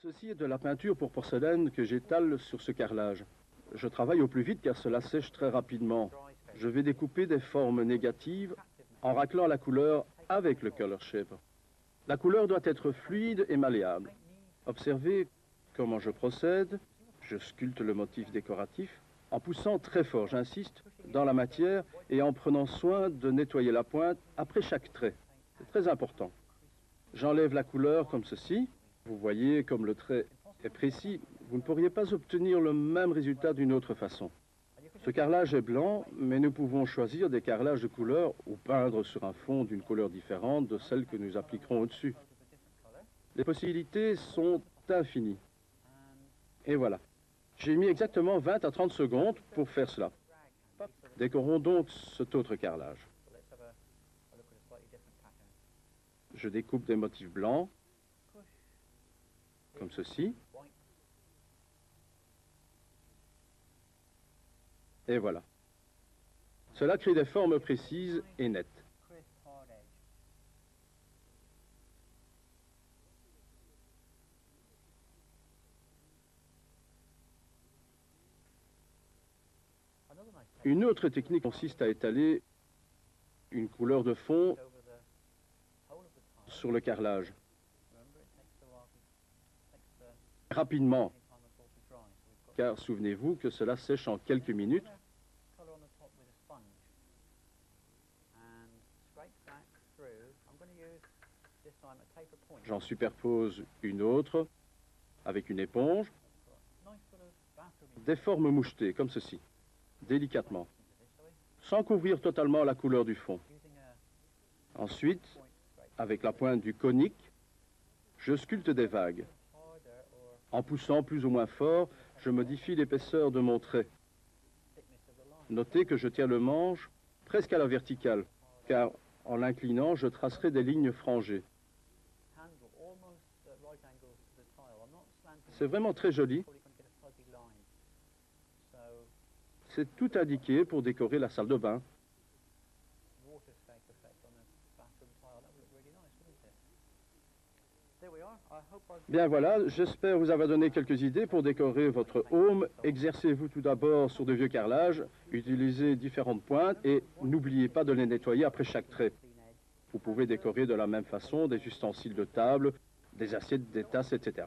Ceci est de la peinture pour porcelaine que j'étale sur ce carrelage. Je travaille au plus vite car cela sèche très rapidement. Je vais découper des formes négatives en raclant la couleur avec le Color Shaper. La couleur doit être fluide et malléable. Observez comment je procède. Je sculpte le motif décoratif en poussant très fort, j'insiste, dans la matière et en prenant soin de nettoyer la pointe après chaque trait. C'est très important. J'enlève la couleur comme ceci. Vous voyez comme le trait est précis. Vous ne pourriez pas obtenir le même résultat d'une autre façon. Ce carrelage est blanc, mais nous pouvons choisir des carrelages de couleur ou peindre sur un fond d'une couleur différente de celle que nous appliquerons au-dessus. Les possibilités sont infinies. Et voilà. J'ai mis exactement 20 à 30 secondes pour faire cela. Décorons donc cet autre carrelage. Je découpe des motifs blancs, comme ceci. Et voilà. Cela crée des formes précises et nettes. Une autre technique consiste à étaler une couleur de fond sur le carrelage. Rapidement, car souvenez-vous que cela sèche en quelques minutes. J'en superpose une autre avec une éponge. Des formes mouchetées, comme ceci, délicatement, sans couvrir totalement la couleur du fond. Ensuite, avec la pointe du conique, je sculpte des vagues. En poussant plus ou moins fort, je modifie l'épaisseur de mon trait. Notez que je tiens le manche presque à la verticale, car en l'inclinant, je tracerai des lignes frangées. C'est vraiment très joli. C'est tout indiqué pour décorer la salle de bain. Bien voilà, j'espère vous avoir donné quelques idées pour décorer votre home. Exercez-vous tout d'abord sur de vieux carrelages, utilisez différentes pointes et n'oubliez pas de les nettoyer après chaque trait. Vous pouvez décorer de la même façon des ustensiles de table, des assiettes, des tasses, etc.